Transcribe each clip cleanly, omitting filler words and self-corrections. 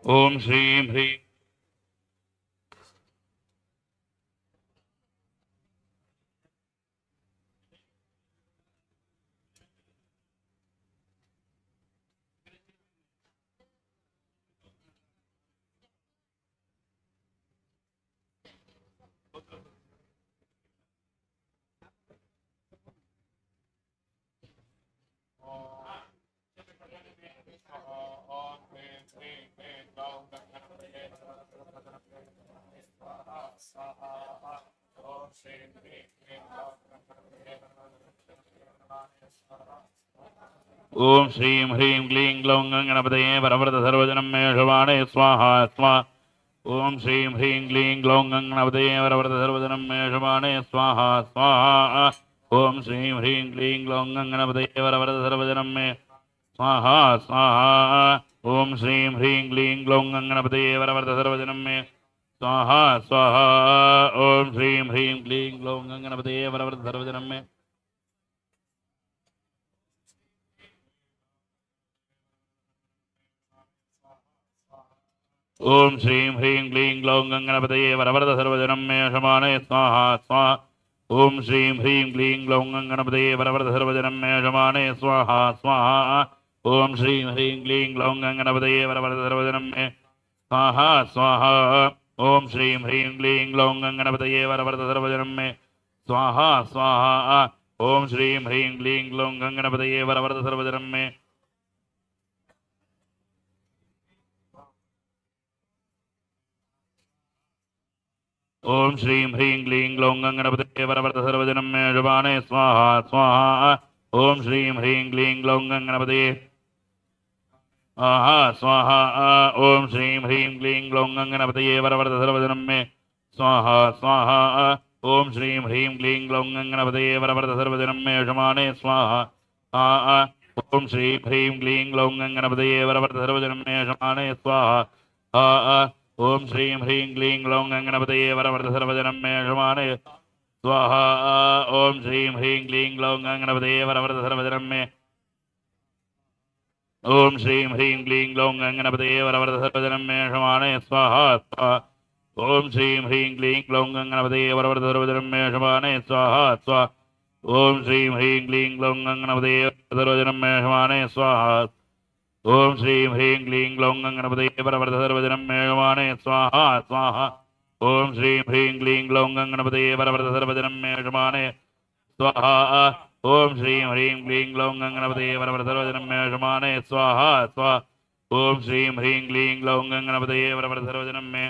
ओम श्रीं ह्रीं ओम श्रीं ह्रीं क्लीं ग्लौं गणपतये वरवरद सर्वजनं मे शुभाणे स्वाहा स्वाहा ओम श्रीं ह्रीं क्लीं ग्लौं गणपतये वरवरद सर्वजनं मे शुभाणे स्वाहा स्वाहा ओम श्रीं ह्रीं क्लीं ग्लौं गणपतये वरवरद सर्वजनं मे स्वाहा स्वाहा ओम श्रीं ह्रीं क्लीं ग्लौं गणपतये वरवरद सर्वजनं मे स्वाहा स्वाहा ओम श्रीं ह्रीं क्लीं ग्लौं गणपतये वरवरद सर्वजनं मे ओम श्रीं ह्रीं क्लीं ग्लौं गणपतये वरवरद सर्वजनं मे शमाने स्वाहा स्वाहा ओम श्रीं ह्रीं क्लीं ग्लौं गणपतये वरवरद सर्वजनं मे शमाने स्वाहा स्वाहा ओम श्रीं ह्रीं क्लीं ग्लौं गणपतये वरवरद सर्वजनं मे स्वाहा स्वाहा ओम श्रीं ह्रीं क्लीं ग्लौं गणपतये वरवरद सर्वजनं मे स्वाहा स्वाहा ओम श्रीं ह्रीं क्लीं ग्लौं गणपतये वरवरद सर्वजनं मे ओम श्रीं ह्रीं क्लीं ग्लौं गणपतये वरवरद सर्वजनं मे शुभाने स्वाहा स्वाहा ओम श्रीं ह्रीं क्लीं ग्लौं गणपतये आहा स्वाहा ओम श्रीं ह्रीं क्लीं ग्लौं गणपतये वरवरद सर्वजनं मे स्वाहा स्वाहा ओम श्रीं ह्रीं क्लीं ग्लौं गणपतये वरवरद सर्वजनं मे शुभाने स्वाहा आ ओम श्रीं ह्रीं क्लीं ग्लौं गणपतये वरवरद सर्वजनं मे शुभाने स्वाहा आ ओम श्रीं ह्रीं क्लीं ग्लौं गणपतये वरवरद सर्वजनं मे शुभाने स्वाहा ओम श्रीं ह्रीं क्लीं ग्लौं गणपतये वरवरद सर्वजनं मे ओम श्रीं ह्रीं क्लीं ग्लौं गणपतये वरवरद सर्वजनं मे शुभाने स्वाहा स्वाहा ओम श्रीं ह्रीं क्लीं ग्लौं गणपतये वरवरद सर्वजनं मे शुभाने स्वाहा स्वाहा ओम श्रीं ह्रीं क्लीं ग्लौं गणपतये सर्वजनं मे शुभाने स्वाहा ओम श्रीं ह्रीं क्लीं ग्लौं गणपतये वरवरद सर्वजनं मे शुभाने स्वाहा स्वाहा ओम श्रीं ह्रीं क्लीं ग्लौं गणपतये वरवरद सर्वजनं मे शुभाने स्वाहा ओम श्रीं ह्रीं क्लीं ग्लौं गणपतये वरवरद सर्वजनं मे शुभाने स्वाहा स्वाहा ओम श्रीं ह्रीं क्लीं ग्लौं गणपतये वरवरद सर्वजनं मे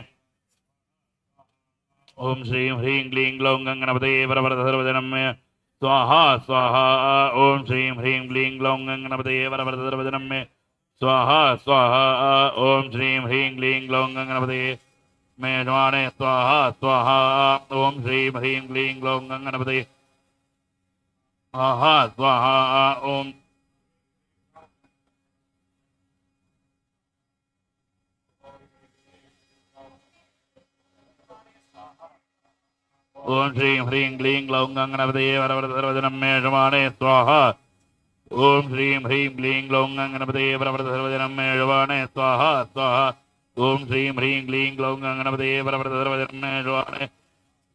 ओम श्रीं ह्रीं क्लीं ग्लौं गणपतये वरवरद सर्वजनं मे स्वाहा स्वाहा ओम श्रीं ह्रीं क्लीं ग्लौं गणपतये वरवरद सर्वजनं मे स्वाहा स्वाहा ओम श्रीं ह्रीं क्लीं ग्लौं गणपतये मे शुभाने स्वाहा स्वाहा ओम श्रीं ह्रीं क्लीं ग्लौं गणपतये स्वाहा स्वाहा ओम ओम श्रीं ह्रीं क्लीं ग्लौं गणपतये वरवरद सर्वजनं मे शुभाने स्वाहा ओम श्रीं ह्रीं क्लीं ग्लौं गणपतये वरवरद सर्वजनं मे शुभाने स्वाहा स्वाहा ओम श्रीं ह्रीं क्लीं ग्लौं गणपतये वरवरद सर्वजनं मे शुभाने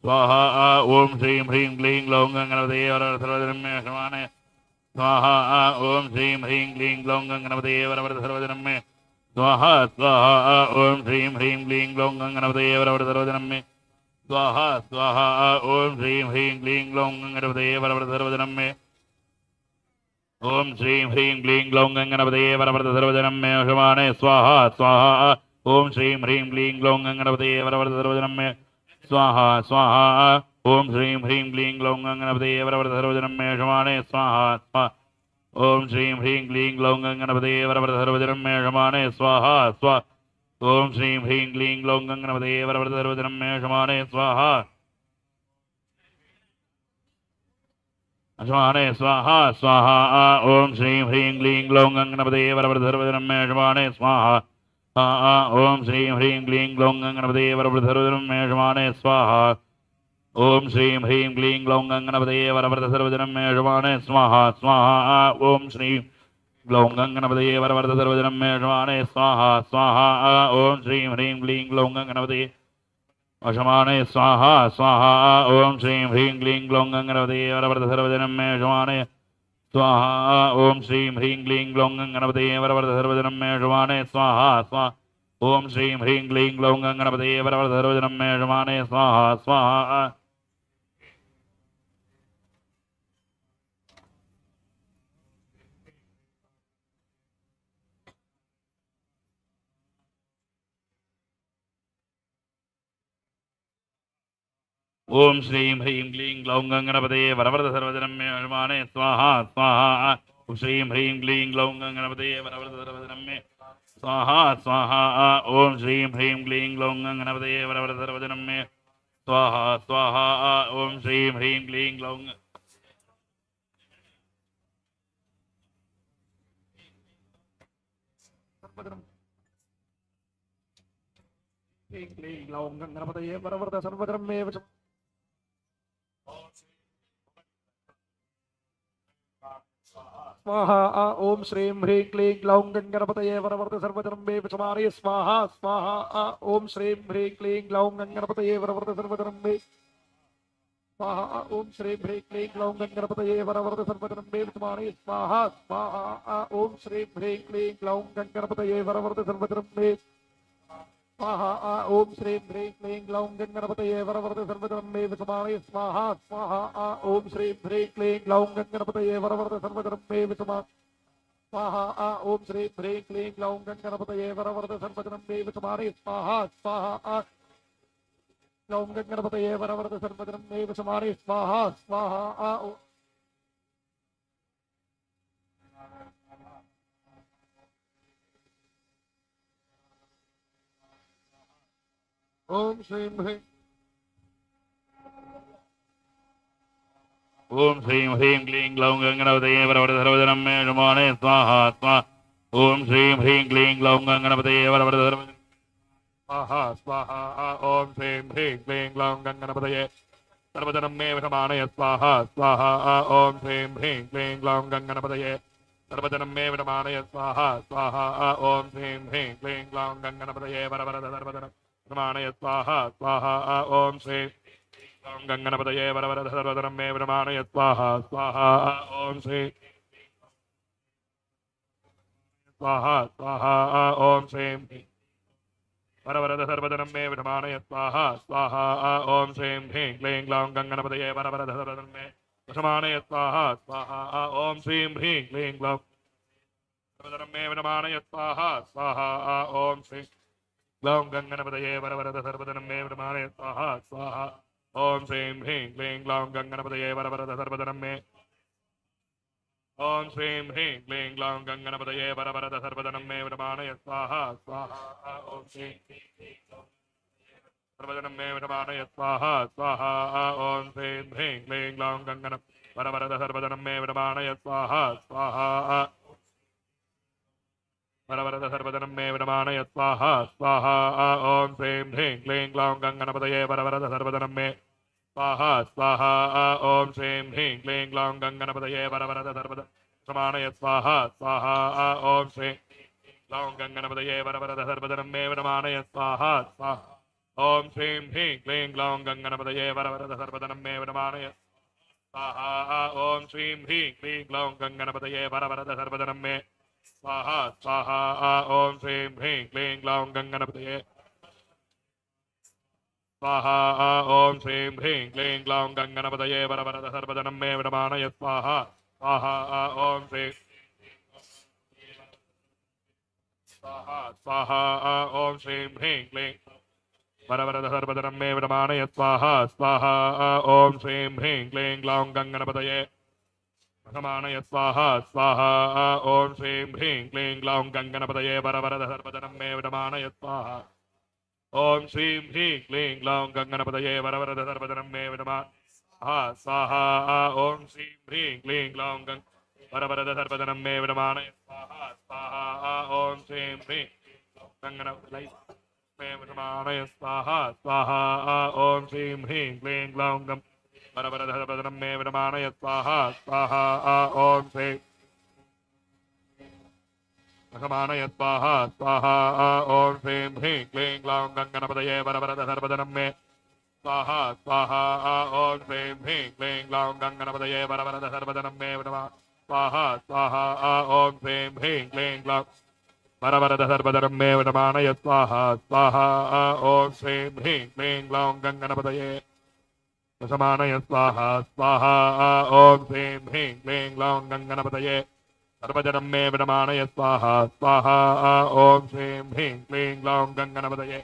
स्वाहा ओम श्रीं ह्रीं क्लीं ग्लौं गणपतये वरवरद सर्वजनं मे शुभाने स्वाहा ओम श्रीं ह्रीं क्लीं ग्लौं गणपतये वरवरद सर्वजनं मे स्वाहा स्वाहा ओम श्रीं ह्रीं क्लीं ग्लौं गणपतये वरवरद सर्वजनं मे स्वाहा स्वाहा ओम श्रीं ह्रीं क्लीं ग्लौं गणपतये वरवरद सर्वजनं मे ओम श्रीं ह्रीं क्लीं ग्लौं गणपतये वरवरद सर्वजनं मे शुभाने स्वाहा स्वाहा ओम श्रीं ह्रीं क्लीं ग्लौं गणपतये वरवरद सर्वजनं मे स्वाहा स्वाहा ओम श्रीं ह्रीं क्लीं ग्लौं गणपतये वरवरद सर्वजनं मे शुभाने स्वाहा स्वाहा ओम श्रीं ह्रीं क्लीं ग्लौं गणपतये वरवरद सर्वजनं मे शुभाने स्वाहा स्वाहा ओम श्रीं ह्रीं क्लीं ग्लौं गणपतये वरवरद सर्वजनं मे शुभाने स्वाहा शुभाने स्वाहा स्वाहा ओम श्रीं ह्रीं क्लीं ग्लौं गणपतये वरवरद सर्वजनं मे शुभाने स्वाहा ओम श्रीं ह्रीं क्लीं ग्लौं गणपतये वरवरद सर्वजनं मे शुभाने स्वाहा ओम श्रीं ह्रीं क्लीं ग्लौं गणपतये वरवरद सर्वजनं मे शुभाने स्वाहा स्वाहा ओम श्रीं ग्लौं गणपतये वरवरद सर्वजनं मे यजमाने स्वाहा स्वाहा ॐ श्रीं ह्रीं क्लीं ग्लौं गणपतये वशमाने स्वाहा स्वाहा ॐ श्रीं ह्रीं क्लीं ग्लौं गणपतये वरवरद सर्वजनं मे यजमाने स्वाहा ॐ श्रीं ह्रीं क्लीं ग्लौं गणपतये वरवरद सर्वजनं मे यजमाने स्वाहा स्वाहा ॐ श्रीं ह्रीं क्लीं ग्लौं गणपतये वरवरद सर्वजनं मे यजमाने स्वाहा स्वाहा ओम श्रीं ह्रीं क्लीं ग्लौं गणपतये वरवरद सर्वजनं मे यजमाने स्वाहा स्वाहा श्रीं ह्रीं क्लीं ग्लौं गणपतये वरवरद सर्वजनं मे स्वाहा स्वाहा ओम श्रीं ह्रीं क्लीं ग्लौं गणपतये वरवरद सर्वजनं मे स्वाहा स्वाहा ओम श्रीं ह्रीं क्लीं ग्लौं क्लीं ग्लौं गणपतये वरवरद सर्वजनं मे स्वाहा ओम श्रीं ह्रीं क्लीं ग्लौं गणपतये वरवरद सर्वजनं मे वशमाने स्वाहा स्वाहा ओम श्रीं ह्रीं क्लीं ग्लौं गणपतये वरवरद सर्वजनं मे स्वाहा ओम श्रीं ह्रीं क्लीं ग्लौं गणपतये वरवरद सर्वजनं मे वशमाने स्वाहा स्वाहा ओम श्रीं ह्रीं क्लीं ग्लौं गणपतये वरवरद सर्वजनं मे स्वाहा ओम श्रीं ह्रीं क्लीं ग्लौं गणपतये वरवरद सर्वजनं मे वशमाने स्वाहा स्वाहा ओम श्रीं ह्रीं क्लीं ग्लौं गणपतये वरवरद सर्वजनं मे वशमाने स्वाहा ओम श्रीं ह्रीं क्लीं ग्लौं गणपतये वरवरद सर्वजनं मे वशमाने स्वाहा स्वाहा ग्लौं गणपतये वरवरद सर्वजनं मे वशमाने स्वाहा स्वाहा ओम श्रीं ह्रीं ओम श्रीं ह्रीं क्लीं ग्लौं गणपतये वरवरद सर्वजनं मे यजमाने स्वाहा स्वाहा ओम श्रीं ह्रीं क्लीं ग्लौं गणपतये वरवरद सर्वजनं स्वाहा स्वाहा ओम श्रीं ह्रीं क्लीं ग्लौं गणपतये सर्वजनं मे वशमाने स्वाहा स्वाहा ओम श्रीं ह्रीं क्लीं ग्लौं गणपतये सर्वजनं मे वशमाने स्वाहा स्वाहा ओम श्रीं ह्रीं क्लीं ग्लौं गणपतये वरवरद सर्वजनं वशमाने स्वाहा स्वाहा ओम श्रीं ग्लौं गणपतये वरवरद सर्वजनं मे वशमाने स्वाहा स्वाहा ओम श्रीं स्वाहा स्वाहा ओम श्रीं वरवरद सर्वजनं मे विधमानय स्वाहा स्वाहा ओम श्रीं ह्रीं क्लीं ग्लौं गणपतये वरवरद सर्वजनं मे विधमानय स्वाहा स्वाहा ओम श्रीं ह्रीं क्लीं ग्लौं सर्वजनं मे विधमानय स्वाहा स्वाहा ओम श्रीं ग्लौं गणपतये वरवरद सर्वजनं मे विधमानय स्वाहा स्वाहा ओम श्रीं ह्रीं क्लीं ग्लौं गणपतये वरवरद सर्वजनं मे ओम श्रीं ह्रीं क्लीं ग्लौं गणपतये वरवरद सर्वजनं मे विधमानय स्वाहा स्वाहा ओम श्रीं सर्वजनं मे विधमानय स्वाहा स्वाहा ओम श्रीं ह्रीं क्लीं ग्लौं गणपतये वरवरद सर्वजनं मे विधमानय स्वाहा स्वाहा वरवरद सर्वजनं मे विधमानय स्वाहा स्वाहा ओम श्रीं ह्रीं क्लीं ग्लौं गणपतये वरवरद सर्वजनं मे स्वाहा स्वाहा ओम श्रीं ह्रीं क्लीं ग्लौं गणपतये वरवरद सर्वजनं समानय स्वाहा स्वाहा ओम श्रीं ग्लौं गणपतये वरवरद सर्वजनं मे विधमानय स्वाहा स्वाहा ओम श्रीं ह्रीं क्लीं ग्लौं गणपतये वरवरद सर्वजनं मे विधमानय स्वाहा ओम श्रीं ह्रीं क्लीं ग्लौं गणपतये वरवरद सर्वजनं मे स्वाहा स्वाहा ओम श्रीं ह्रीं क्लीं ग्लौं गणपतये स्वाहा ओम श्रीं ह्रीं क्लीं ग्लौं गणपतये वरवरद सर्वजनं मे विधमानय स्वाहा स्वाहा ओम श्रीं स्वाहा स्वाहा ओम श्रीं ह्रीं क्लीं वरवरद सर्वजनं मे विधमानय स्वाहा स्वाहा ओम श्रीं ह्रीं क्लीं ग्लौं गणपतये वशमानय स्वाहा स्वाहा ओम श्रीं ह्रीं क्लीं ग्लौं गणपतये वरवरद सर्वजनं मे विधमानय स्वाहा ओम श्रीं ह्रीं क्लीं ग्लौं गणपतये वरवरद सर्वजनं मे विधमानय स्वाहा ओम श्रीं ह्रीं क्लीं ग्लौं वरवरद सर्वजनं मे विधमानय स्वाहा स्वाहा ओम श्रीं ह्रीं गणपतये मे विधमानय स्वाहा स्वाहा ओम श्रीं ह्रीं क्लीं ग्लौं वरवरद सर्वजनं मे विधमानय स्वाहा स्वाहा ओम श्रीं समानय स्वाहा स्वाहा ओम श्रीं ह्रीं क्लीं ग्लौं गङ्गणपतये वरवरद सर्वधनं मे स्वाहा स्वाहा ओम श्रीं ह्रीं क्लीं ग्लौं गङ्गणपतये वरवरद सर्वधनं मे नमः स्वाहा स्वाहा ओम श्रीं ह्रीं क्लीं ग्लौं वरवरद सर्वधनं मे नमानय स्वाहा स्वाहा ओम श्रीं ह्रीं क्लीं ग्लौं गङ्गणपतये समानय स्वाहा स्वाहा ओम श्रीं ह्रीं क्लीं ग्लौं गङ्गणपतये सर्वजनं मे विडमानय स्वाहा स्वाहा ओम श्रीं ह्रीं क्लीं ग्लौं गङ्गणपतये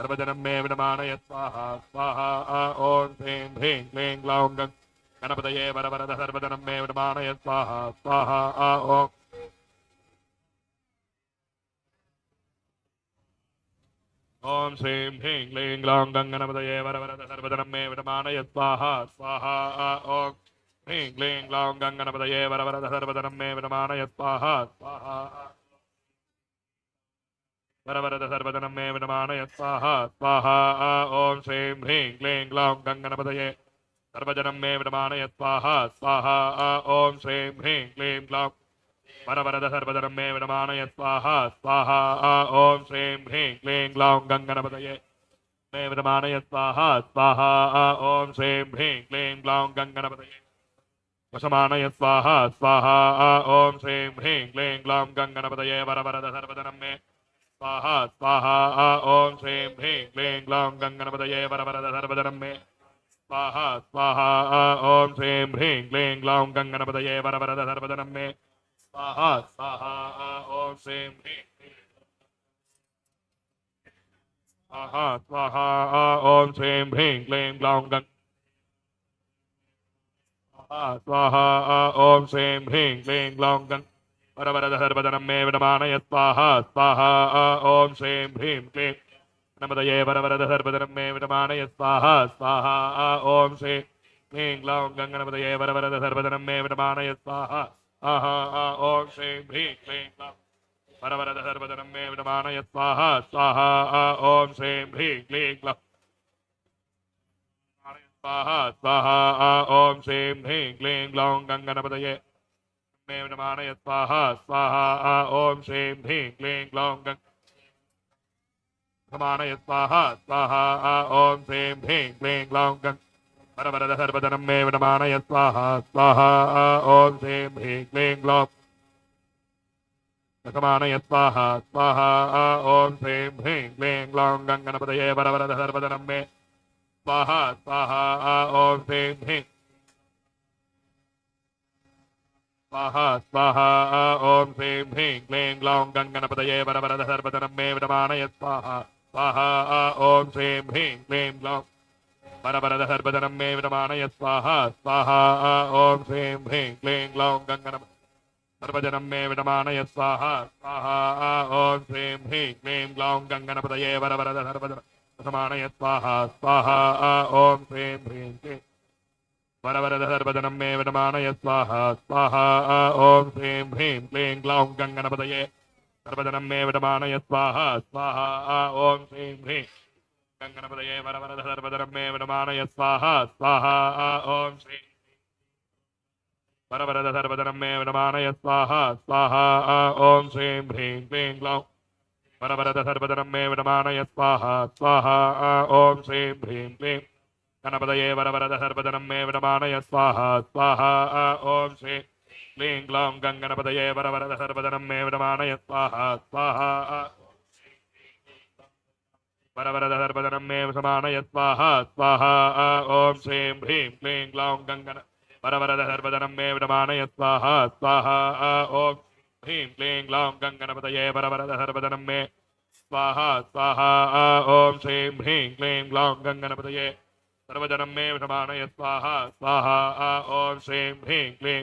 सर्वजनं मे विडमानय स्वाहा स्वाहा ओम श्रीं ह्रीं क्लीं ग्लौं गणपतये वरवरद सर्वजनं मे विडमानय स्वाहा स्वाहा ओम श्रीं ह्रीं क्लीं ग्लौं गङ्गणपतये वरवरद सर्वजनं मे विडमानय स्वाहा स्वाहा ओम ह्रीं क्लीं ग्लौं गङ्गणपतये वरवरद सर्वधनं मे विडमानय स्वाहा स्वाहा वरवरद सर्वधनं मे विडमानय स्वाहा स्वाहा ओम श्रीं ह्रीं क्लीं ग्लौं गङ्गणपतये सर्वजनं मे विडमानय स्वाहा स्वाहा ओम श्रीं ह्रीं क्लीं ग्लौं वरवरद सर्वधनं मे विडमानय स्वाहा स्वाहा ओम श्रीं ह्रीं क्लीं ग्लौं गङ्गणपतये मे विडमानय स्वाहा स्वाहा ओम श्रीं ह्रीं क्लीं ग्लौं गङ्गणपतये वशमानय स्वाहा स्वाहा ओम श्रीं ह्रीं क्लीं ग्लौं गङ्गणपतये वरवरद सर्वधनं मे स्वाहा स्वाहा ओम श्रीं ह्रीं क्लीं ग्लौं गङ्गणपतये वरवरद सर्वधनं मे स्वाहा स्वाहा ओम श्रीं ह्रीं क्लीं ग्लौं गङ्गणपतये वरवरद सर्वधनं मे स्वाहा स्वाहा ओम श्रीं ह्रीं स्वाहा स्वाहा ओम श्रीं ह्रीं क्लीं ग्लौं स्वाहा ओम श्रीं ह्रीं क्लीं ग्लौं वरवरद सर्वधनं मे विडमानय स्वाहा स्वाहा ओम श्रीं ह्रीं क्लीं गणपतये वरवरद सर्वधनं मे विडमानय स्वाहा स्वाहा ओम श्रीं क्लीं ग्लौं गङ्गणपतये वरवरद सर्वधनं मे विडमानय स्वाहा ओम श्रीं ह्रीं क्लीं ग्लौं वरवरद सर्वधनं मे विडमानय स्वाहा स्वाहा ओम श्रीं ह्रीं क्लीं ग्लौं स्वाहा स्वाहा ओम श्रीं ह्रीं क्लीं ग्लौं गङ्गणपतये मे विडमानय स्वाहा स्वाहा ओम श्रीं ह्रीं क्लीं ग्लौं गङ्गणपतये स्वाहा स्वाहा ओम श्रीं ह्रीं क्लीं ग्लौं वरवरद सर्वधनं मे विडमानय स्वाहा स्वाहा ओम श्रीं ह्रीं क्लीं ग्लौं समानय स्वाहा स्वाहा ओम श्रीं ह्रीं क्लीं ग्लौं गङ्गणपतये वरवरद सर्वधनं मे स्वाहा स्वाहा ओम श्रीं ह्रीं स्वाहा स्वाहा ओम श्रीं ह्रीं क्लीं ग्लौं गङ्गणपतये वरवरद सर्वधनं मे विडमानय स्वाहा स्वाहा ओम श्रीं ह्रीं क्लीं ग्लौं वरवरद सर्वधनं मे विडमानय स्वाहा स्वाहा ओम श्रीं ह्रीं क्लीं ग्लौं गङ्गणपतये सर्वजनं मे विडमानय स्वाहा स्वाहा ओम श्रीं ह्रीं क्लीं ग्लौं गङ्गणपतये वरवरद सर्वधनं समानय स्वाहा स्वाहा ओम श्रीं ह्रीं क्लीं वरवरद सर्वधनं मे विडमानय स्वाहा स्वाहा ओम श्रीं ह्रीं क्लीं ग्लौं गङ्गणपतये सर्वधनं मे विडमानय स्वाहा स्वाहा ओम श्रीं ह्रीं गङ्गणपतये वरवरद सर्वधनं मे विडमानय स्वाहा स्वाहा ओम श्रीं वरवरद सर्वधनं मे विडमानय स्वाहा स्वाहा ओम श्रीं ह्रीं क्लीं ग्लौं वरवरद सर्वधनं मे विडमानय स्वाहा स्वाहा ओम श्रीं ह्रीं क्लीं गणपतये वरवरद सर्वधनं मे विडमानय स्वाहा स्वाहा ओम श्रीं क्लीं ग्लौं गङ्गणपतये वरवरद सर्वधनं मे विडमानय स्वाहा स्वाहा वरवरद सर्वधनं मे समानय स्वाहा स्वाहा ओम श्रीं ह्रीं क्लीं ग्लौं गङ्गण वरवरद सर्वधनं मे विडमानय स्वाहा स्वाहा ओम ह्रीं क्लीं ग्लौं गङ्गणपतये वरवरद सर्वधनं मे स्वाहा स्वाहा ओम श्रीं ह्रीं क्लीं ग्लौं गङ्गणपतये सर्वजनं मे विडमानय स्वाहा स्वाहा ओम श्रीं ह्रीं क्लीं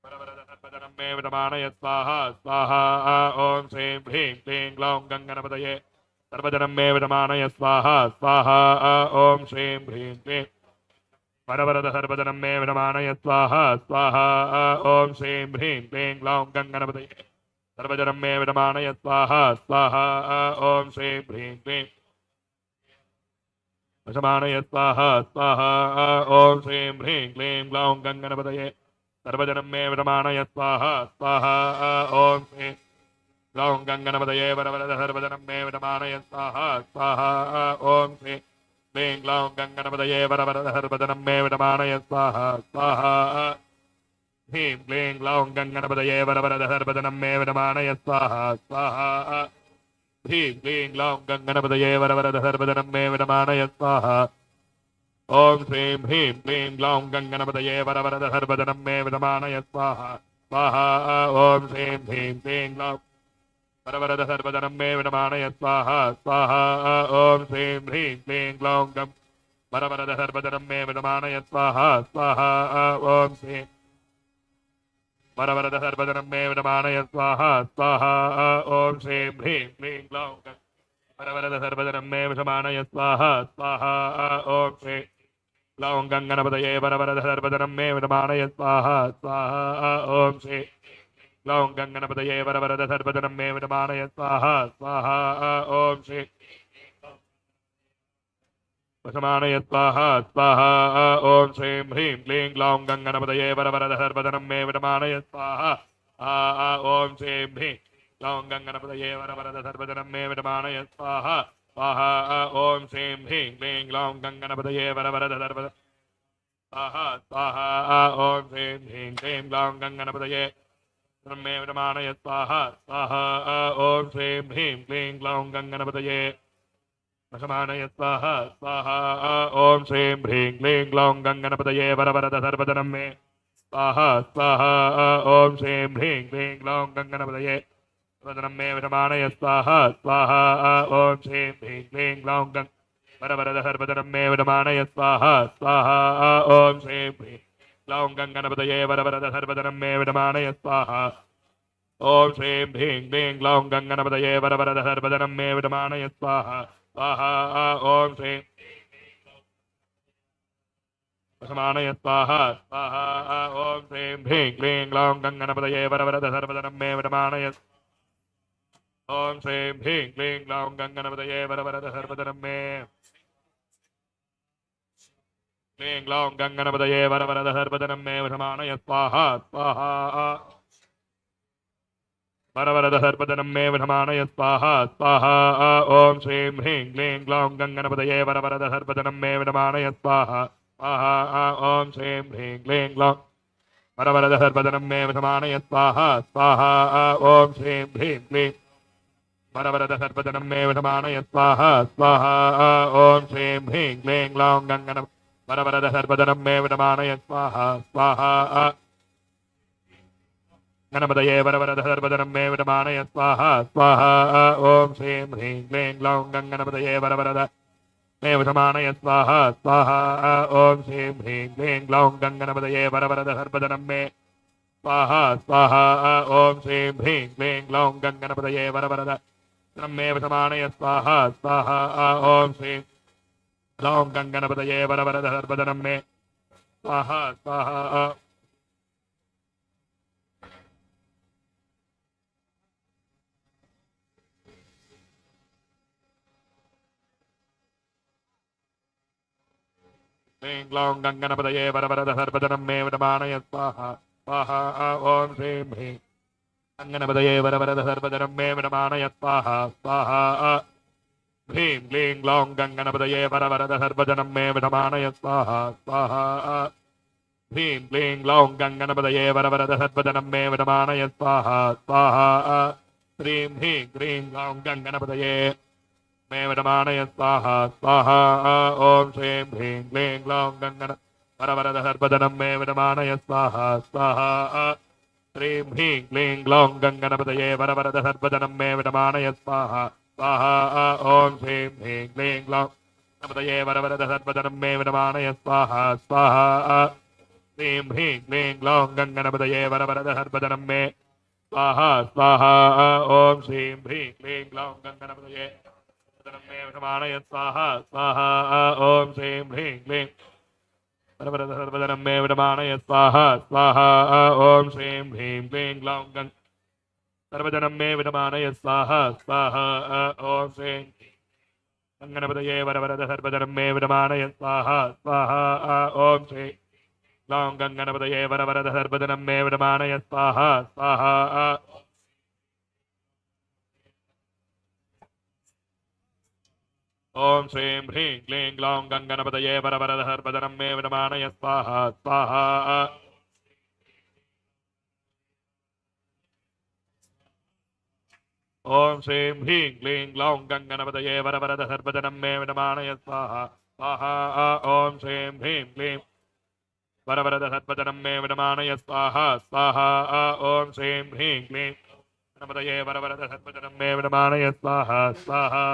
वरवरद सर्वजनं मे विडमानय स्वाहा स्वाहा ओम श्रीं ह्रीं क्लीं ग्लौं गङ्गणपतये सर्वजनं मे विडमानय स्वाहा स्वाहा ओम श्रीं ह्रीं क्लीं वरवरद सर्वजनं मे विडमानय स्वाहा स्वाहा ओम श्रीं ह्रीं क्लीं ग्लौं गङ्गणपतये सर्वजनं मे विडमानय स्वाहा स्वाहा ओम श्रीं ह्रीं क्लीं वशमानय स्वाहा स्वाहा ओम श्रीं ह्रीं क्लीं ग्लौं गङ्गणपतये सर्वजनं मे विडमानय स्वाहा स्वाहा ओम श्रीं ग्लौं गङ्गणपतये वरवरद सर्वजनं मे विडमानय स्वाहा स्वाहा ॐ श्री क्लीं ग्लौं गङ्गणपतये वरवरद सर्वजनं मे विडमानय स्वाहा स्वाहा ह्रीं क्लीं ग्लौं गङ्गणपतये वरवरद सर्वजनं मे विडमानय स्वाहा स्वाहा ह्रीं क्लीं ग्लौं गङ्गणपतये वरवरद सर्वजनं मे विडमानय स्वाहा ॐ श्रीं ह्रीं क्लीं ग्लौं गङ्गणपतये वरवरद सर्वजनं मे विडमानय स्वाहा स्वाहा ॐ श्रीं ह्रीं क्लीं ग्लौं वरवरद सर्वजनं मे विडमानय स्वाहा स्वाहा ॐ श्रीं ह्रीं क्लीं ग्लौं गं वरवरद सर्वजनं मे विडमानय स्वाहा स्वाहा ॐ श्रीं वरवरद सर्वजनं मे विडमानय स्वाहा स्वाहा ॐ श्रीं ह्रीं क्लीं ग्लौं गं वरवरद सर्वजनं मे विषमानय स्वाहा स्वाहा ॐ श्रीं ग्लौं गङ्गणपतये वरवरद सर्वजनं मे विडमानय स्वाहा स्वाहा ॐ श्रीं ग्लौं गङ्गणपतये वरवरद सर्वजनं मे विडमानय स्वाहा स्वाहा ॐ श्री वशमानय स्वाहा स्वाहा ॐ श्रीं ह्रीं क्लीं ग्लौं गङ्गणपतये वरवरद सर्वजनं मे विडमानय स्वाहा ॐ श्रीं ह्रीं ग्लौं गङ्गणपतये वरवरद सर्वजनं मे विडमानय स्वाहा स्वाहा ॐ श्रीं ह्रीं क्लीं ग्लौं गङ्गणपतये वरवरद सर्वजनं स्वाहा स्वाहा ॐ श्रीं ह्रीं क्लीं ग्लौं गङ्गणपतये मे विडमानय स्वाहा स्वाहा ॐ श्रीं ह्रीं क्लीं ग्लौं गङ्गणपतये वशमानय स्वाहा स्वाहा ॐ श्रीं ह्रीं क्लीं ग्लौं गङ्गणपतये वरवरद सर्वजनं मे स्वाहा स्वाहा ॐ श्रीं ह्रीं क्लीं ग्लौं गङ्गणपतये सर्वजनं मे विडमानय स्वाहा स्वाहा ॐ श्रीं ह्रीं क्लीं ग्लौं गं वरवरद सर्वजनं मे विडमानय स्वाहा स्वाहा ॐ श्रीं ह्रीं ग्लौं गङ्गणपतये वरवरद सर्वजनं मे विडमानय स्वाहा ॐ श्रीं ह्रीं क्लीं ग्लौं गङ्गणपतये वरवरद सर्वजनं मे विडमानय स्वाहा स्वाहा ॐ श्रीं वशमानय स्वाहा स्वाहा ॐ श्रीं ह्रीं क्लीं ग्लौं गङ्गणपतये वरवरद सर्वजनं मे विडमानय ॐ श्रीं ह्रीं क्लीं ग्लौं गङ्गणपतये वरवरद सर्वजनं मे क्लीं ग्लौं गङ्गणपतये वरवरद सर्वजनं मे विषमानय स्वाहा स्वाहा वरवरद सर्वजनं मे विषमानय स्वाहा स्वाहा ॐ श्रीं ह्रीं क्लीं ग्लौं गङ्गणपतये वरवरद सर्वजनं मे विषमानय स्वाहा स्वाहा ॐ श्रीं ह्रीं क्लीं ग्लौं वरवरद सर्वजनं मे विषमानय स्वाहा स्वाहा ॐ श्रीं ह्रीं क्लीं वरवरद सर्वजनं मे विषमानय स्वाहा स्वाहा ॐ श्रीं ह्रीं क्लीं ग्लौं गङ्गण वरवरद सर्वजनं मे विडमानय स्वाहा स्वाहा गणपतये वरवरद सर्वजनं मे विडमानय स्वाहा स्वाहा ॐ श्रीं ह्रीं क्लीं ग्लौं गङ्गणपतये वरवरद मे विषमानय स्वाहा स्वाहा ॐ श्रीं ह्रीं क्लीं ग्लौं गङ्गणपतये वरवरद सर्वजनं मे स्वाहा स्वाहा ॐ श्रीं ह्रीं क्लीं ग्लौं गङ्गणपतये वरवरद मे विषमानय स्वाहा स्वाहा ॐ श्रीं ग्लौं गङ्गणपतये वरवरद सर्वजनं मे स्वाहा स्वाहा क्लीं ग्लौं गङ्गणपतये वरवरद सर्वजनं मे विडमानय स्वाहा स्वाहा ॐ श्रीं ह्रीं गङ्गणपतये वरवरद सर्वजनं मे विडमानय स्वाहा स्वाहा ह्रीं क्लीं ग्लौं गङ्गणपतये वरवरद सर्वजनं मे विडमानय स्वाहा स्वाहा ह्रीं क्लीं ग्लौं गङ्गणपतये वरवरद सर्वजनं मे विडमानय स्वाहा स्वाहा श्रीं ह्रीं क्लीं ग्लौं गङ्गणपतये मे विडमानय स्वाहा स्वाहा ॐ श्रीं ह्रीं क्लीं ग्लौं गङ्गण वरवरद सर्वजनं मे विडमानय स्वाहा स्वाहा श्रीं ह्रीं क्लीं ग्लौं गङ्गणपतये वरवरद सर्वजनं मे विडमानय स्वाहा स्वाहा ॐ श्रीं ह्रीं क्लीं ग्लौं गणपतये वरवरद सर्वजनं मे विडमानय स्वाहा स्वाहा श्रीं ह्रीं क्लीं ग्लौं गङ्गणपतये वरवरद सर्वजनं मे स्वाहा स्वाहा ॐ श्रीं ह्रीं क्लीं ग्लौं गङ्गणपतये मे विषमानय स्वाहा स्वाहा ॐ श्रीं ह्रीं क्लीं वरवरद सर्वजनं मे विडमानय स्वाहा स्वाहा ॐ श्रीं ह्रीं क्लीं ग्लौं गं सर्वजनं मे विडमानय स्वाहा स्वाहा ॐ श्रीं गङ्गणपतये वरवरद सर्वजनं मे विडमानय स्वाहा स्वाहा ॐ श्रीं ग्लौं गङ्गणपतये वरवरद सर्वजनं मे विडमानय स्वाहा स्वाहा ओम श्रीं ह्रीं क्लीं ग्लौं गंगणपतये वरवरदहर्पदनं मे विडमानय स्वाहा स्वाहा ओम श्रीं ह्रीं क्लीं ग्लौं गंगणपतये वरवरदहर्पदनं मे विडमानय स्वाहा स्वाहा ओम श्रीं ह्रीं क्लीं वरवरदहर्पदनं मे विडमानय स्वाहा स्वाहा ओम श्रीं ह्रीं क्लीं गणपतये वरवरदहर्पदनं मे विडमानय स्वाहा स्वाहा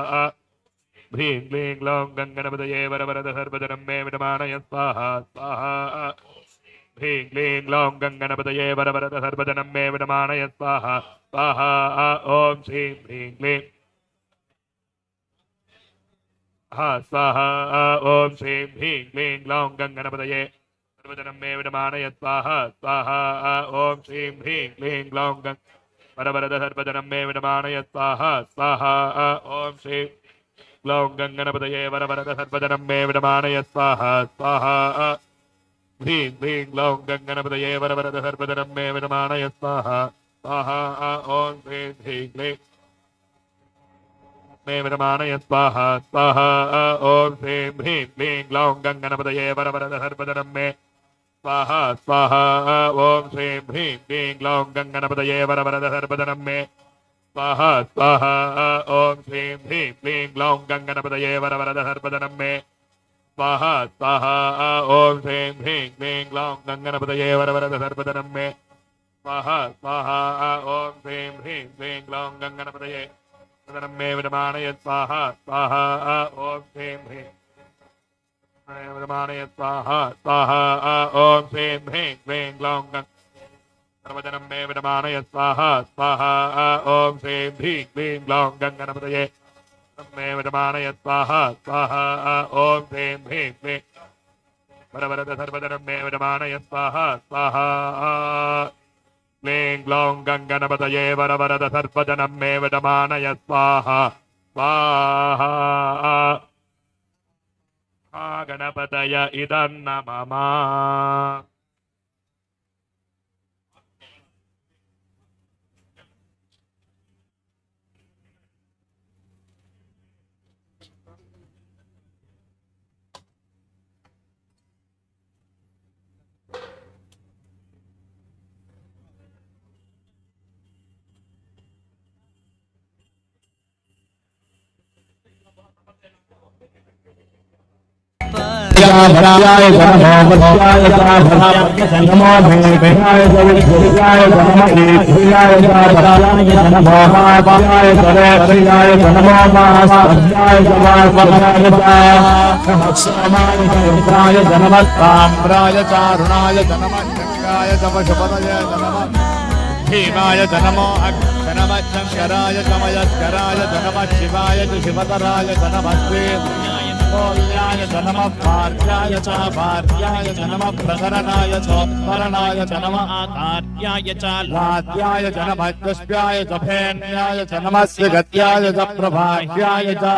ह्रीं क्लीं ग्लौं गंगणपतये वरवरदहर्पदनं मे विडमानय स्वाहा स्वाहा ह्रीं क्लीं ग्लौं गंगणपतये वरवरदहर्पदनं मे विडमानय स्वाहा स्वाहा ओम श्रीं ह्रीं क्लीं स्वाहा ओम श्रीं ह्रीं क्लीं ग्लौं गंगणपतये वरवरदनं मे विडमानय स्वाहा स्वाहा ओम श्रीं ह्रीं क्लीं ग्लौं वरवरदहर्पदनं मे विडमानय स्वाहा स्वाहा ओम श्रीं ग्लौं गंगणपतये वरवरदहर्पदनं मे विडमानय स्वाहा स्वाहा ह्रीं क्लीं ग्लौं गंगणपतये वरवरदहर्पदनं मे विडमानय स्वाहा स्वाहा ओम श्रीं ह्रीं क्लीं मे विडमानय स्वाहा स्वाहा ओम श्रीं ह्रीं क्लीं ग्लौं गंगणपतये वरवरदहर्पदनं मे स्वाहा स्वाहा ओम श्रीं ह्रीं क्लीं ग्लौं गंगणपतये वरवरदहर्पदनं मे स्वाहा स्वाहा ओम श्रीं ह्रीं क्लीं ग्लौं गंगणपतये वरवरदहर्पदनं मे स्वाहा स्वाहा ओम श्रीं ह्रीं क्लीं ग्लौं गंगणपतये वरवरदहर्पदनं मे स्वाहा स्वाहा ओम श्रीं ह्रीं क्लीं ग्लौं गंगणपतये वरवरदहर्पदनं मे विडमानय स्वाहा स्वाहा ओम श्रीं ह्रीं विडमानय स्वाहा स्वाहा ओम श्रीं ह्रीं क्लीं ग्लौं गंगणपतनं मे विडमानय स्वाहा स्वाहा ओम श्रीं ह्रीं क्लीं ग्लौं गंगणपतये मे विडमानय स्वाहा स्वाहा ओम श्रीं ह्रीं क्लीं वरवरदहर्पदनं मे विडमानय स्वाहा स्वाहा क्लीं ग्लौं गंगणपतये वरवरदहर्पदनं मे विडमानय स्वाहा स्वाहा गणपतय इदं नमः भराय नमो वत्याय नमो भेभ्याय विभ्याय नमो ईश्वराय भराय नमो महापाय सर्वप्रियाय नमो महासाध्याय जवार्पणाय नमस्काराय नमस्काराय नमः ताम्राय चारुणाय नमः गंगाय तपशपदय नमः भीमाय नमो नमः शंकराय तमयस्कराय नमः शिवाय शिवतराय नमस्ते ोल्याय नमः भार्याय च भार्याय नमः प्रकरणाय च स्मरणाय नमः आकार्याय च लाद्याय नमः दस्याय च फेन्याय नमः गत्याय च प्रभाष्याय च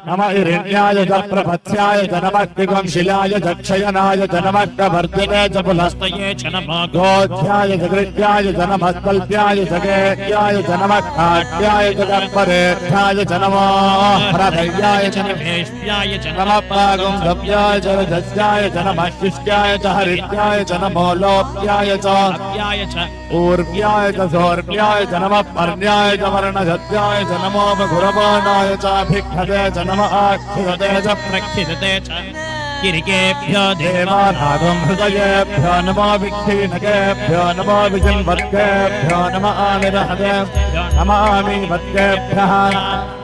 नमः हिरण्याय च प्रभत्स्याय नमः दिगंशिलाय च क्षयनाय नमः वर्धने च पुलस्तये च नमः गोध्याय च गृह्याय नमः कल्प्याय च गेह्याय नमः काट्याय च परेष्ठाय नमः हृदयाय च नमेष्ट्याय नमः पागं गव्याय च रजस्याय च नमः शिष्याय च हरित्याय च नमो लोप्याय च ऊर्व्याय च सौर्व्याय च नमः पर्ण्याय च वर्णसत्याय च नमो गुरवाणाय च भिक्षते च नमः आक्षिते च प्रक्षिते च किरिकेभ्यो देवानागं हृदयेभ्यो नमो विक्षीणकेभ्यो नमो विजन्वर्गेभ्यो नमः आनिरहतेभ्यो नमामि वर्गेभ्यः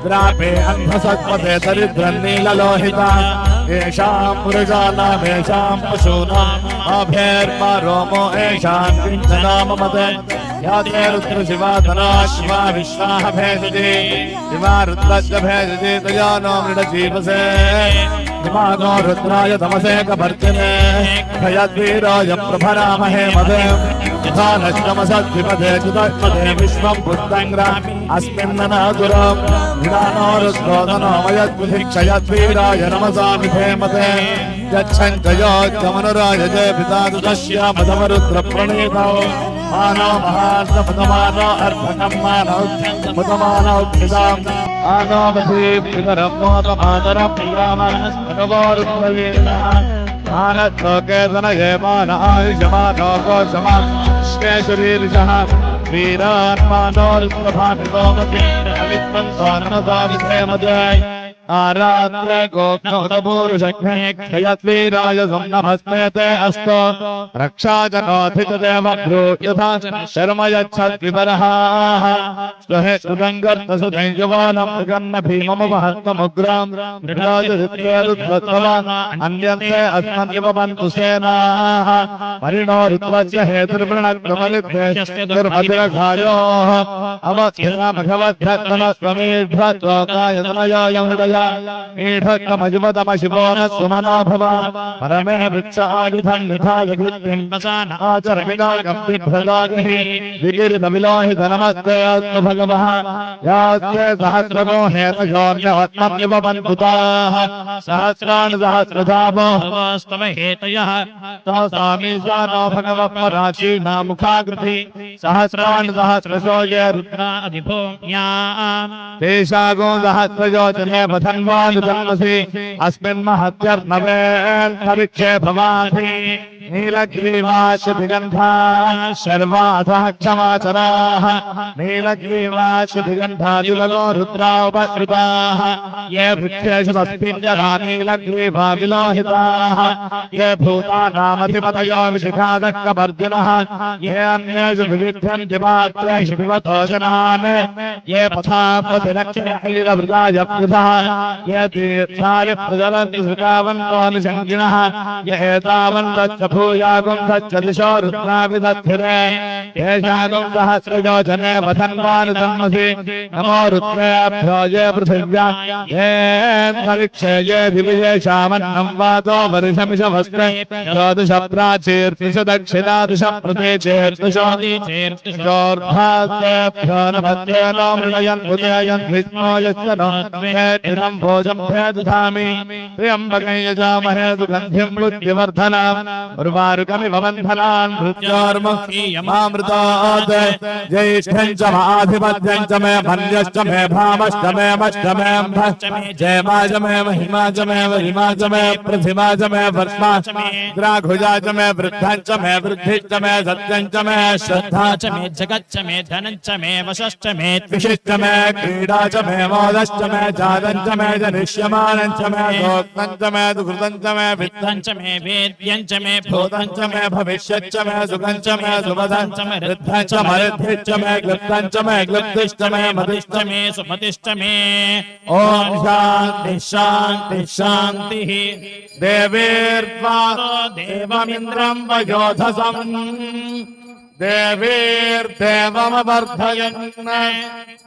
द्रापे अन्धसत्पथे दरिद्रन्नीललोहिता येषां पुरुषाणाम् येषां पशूनाम् आभेर्मा रोमो येषां किञ्चनाममते याते रुद्रशिवा धना शिवा विश्वाः भेदति शिवा रुद्रस्य भेदति तया नो मृडजीवसे दिमागो रुद्राय तमसेकभर्जने भयद्वीराय प्रभरामहे मदे यथा नष्टमसद्विपदे चिदत्पदे विश्वं बुद्धङ्ग्रामि अस्मिन्ननातुरम् विदानो रुद्रोदनो मयद्बुधिक्षयद्वीराय नमसामि धेमते यच्छन्तयोज्जमनुराय जय पिता तस्य मदमरुद्रप्रणीतौ मानो महार्तपदमानो अर्भकं मानौ मुदमानौ क्षिताम् आनोमधे पितरमोदमातरं प्रियामनस्मनवोरुत्तवेदः आनत्वकेतनयमानायुषमानो गोषमाश्वेशरीर्षः वीरात्मानोरुत्तभामितोमतीरवित्वन्सानमदाविधेमदय आराध्य गोप्नोदपूरुषज्ञेक्षयद्वीराय नमस्मेते अस्तो रक्षाजनोऽधितदेवभ्रो यथा शर्म यच्छद्विपरः स्वहेतुदङ्गर्तसुधैर्यवानं गन्न भीममवहत्तमुग्रां मृगाजरित्रेरुद्वत्तवान् अन्यन्ते अस्मन्यवन्तु सेनाः परिणोरुत्वस्य हेतुर्वृणक्रमलिद्वेषस्य दुर्मतिरघायोः अवत्यना भगवद्भक्तनस्वमेध्वत्वकाय तनयायं हृदय ईढकमजुमतमशिवोनस्वमनो भव परमे वृक्ष आयुधं निधाय कृत्तिं वसान आचरमिदागं बिभ्रदागहि विगिरितविलोहितनमस्ते अस्तु भगवः यास्ते सहस्रमो हेतयोऽन्यवत्मन्यवपन्पुताः सहस्राणि सहस्रधामो भवस्तमहेतयः तासामीशानो भगवः पराचीनामुखाकृति सहस्राणि सहस्रशो ये रुद्रा अधिभूम्याम् तेषागो सहस्रयोजने धन्वानुधन्वसि अस्मिन् महत्यर्णवेन्तरिक्षे भवानि नीलग्रीवाश्रुतिगन्धा सर्वाधः क्षमाचराः नीलग्रीवाश्रुतिगन्धायुगो रुद्रा उपकृताः ये वृक्षेषु तस्मिञ्जरा नीलग्रीवा विलोहिताः ये भूतानामधिपतयो विशिखादक्कपर्जुनः ये अन्येषु विविध्यन्ति पात्रेषु पिबतो जनान् ये पथा प्रतिरक्षणैरवृताय वृथः ये तीर्थाय प्रचलन्ति सुखावन्तो निषङ्गिणः ये एतावन्तश्च भूयागुं तच्च दिशो रुद्राभिदध्रिरे येषागुं सहस्रयोजने वधन्वानुधन्वसि नमो रुद्रेभ्यो ये पृथिव्या ये अन्तरिक्षे ये दिविजेषामन्नं वातो वर्षमिषवस्त्रे योदुष प्राचीर्तिषु दक्षिणादिश प्रतीचेर्तिशोर्भास्तेभ्यो नमस्ते नो मृणयन् उदयन् विष्णो यस्य नो इदं भोजं भेदधामि त्र्यम्बकं यजामहे सुगन्धिं मृत्युवर्धनम् उर्वारुकमिव बन्धनान् मृत्योर्मुक्षीयमामृतात् ज्येष्ठं च माधिपत्यं च मे मन्यश्च मे भामश्च मे मश्च मे अम्भश्च मे जयमा च मे महिमा च मे वरिमा च मे प्रतिमा च मे वर्ष्मा च मे द्राघुजा च मे वृद्धं च मे वृद्धिश्च मे सत्यं च मे श्रद्धा च मे जगच्च मे धनं च मे वशश्च मे विशिष्ट मे क्रीडा च मे मोदश्च मे जातं च मे जनिष्यमानं च मे गोक्तं च मे दुकृतं च मे वित्तं च मे वेद्यं च मे भूतं च मे भविष्यच्च मे सुखं च मे सुमदं च मे ऋद्धं च मरिद्धिश्च मे क्लृप्तं च मे क्लृप्तिश्च मे मतिश्च मे सुमतिश्च मे ॐ शान्ति शान्ति शान्तिः देवीर्त्वा देवमिन्द्रं वयोधसम् देवीर्देवमवर्धयन्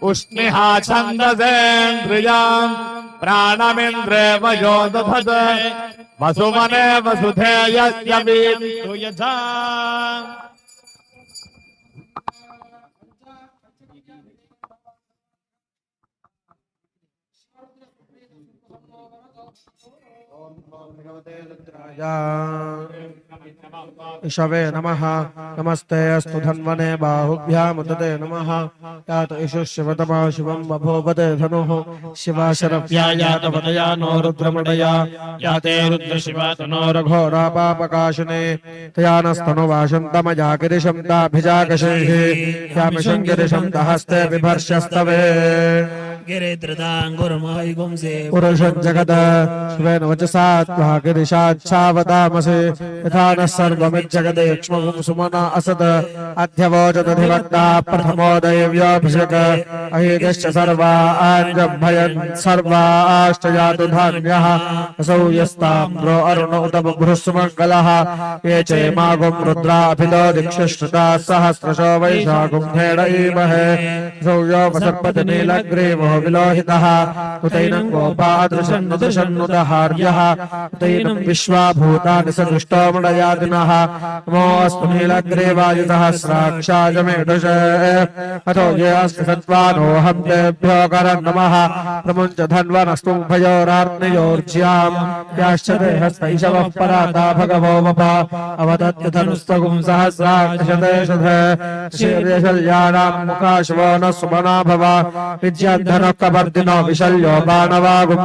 उष्णिहा छन्दसेन्द्रियां प्राणमिन्द्रे वयोदधत् वसुमने वसुधेयस्य वीर्यो यथा ईशवे नमः नमस्ते अस्तु धन्वने बाहुभ्यामुदते नमः यात ईशु शिवतमा शिवं बभूवते धनुः शिवा शरव्या यातवदया नो रुद्रमडया याते रुद्रशिवा तनो रघोरापापकाशने तयानस्तनुवाशन्तमया गिरिशं ताभिजाकशैः यामिशं गिरिशं तहस्ते बिभर्षस्तवे गिरिधृताङ्गुर्महिगुंसे पुरुषं जगद शिवेन वचसा त्वा गिरिशाच्छावतामसे यथा नः सर्वमिज्जगदेक्ष्मगुं सुमना असद अध्यवोचदधिवक्ता प्रथमोदयव्योऽभिषेक अहेदश्च सर्वा आञ्जभयन् सर्वाश्च यातु धान्यः असौ यस्ताम्रो अरुण उत बभ्रुस्सुमङ्गलः ये चैमागुं रुद्राभितो दिक्षुश्रुताः सहस्रशो वैशाखुं धेडयीमहे असौ यो वसर्पति नीलग्रीवो विलोहितः उतैनं गोपादृशन्नुदहार्यः उतैनं विश्वाभूतानि सदृष्टो मृडयादिनः नमोऽस्तु नीलग्रीवायुधः स्राक्षाय मेढुषे अतो ये अस्ति सत्त्वानोऽहं तेभ्यो करं नमः प्रमुञ्च धन्वनस्तु भयोरार्णयोर्ज्यां याश्च देहस्तैशवः पराता भगवो वप अवदत्यधनुस्तगुं सहस्राक्षते शते शीर्यशल्यानां मुखाश्वो न सुमना भव विद्याद्धर कपर्दिनो विशल्यो बाणवागुम्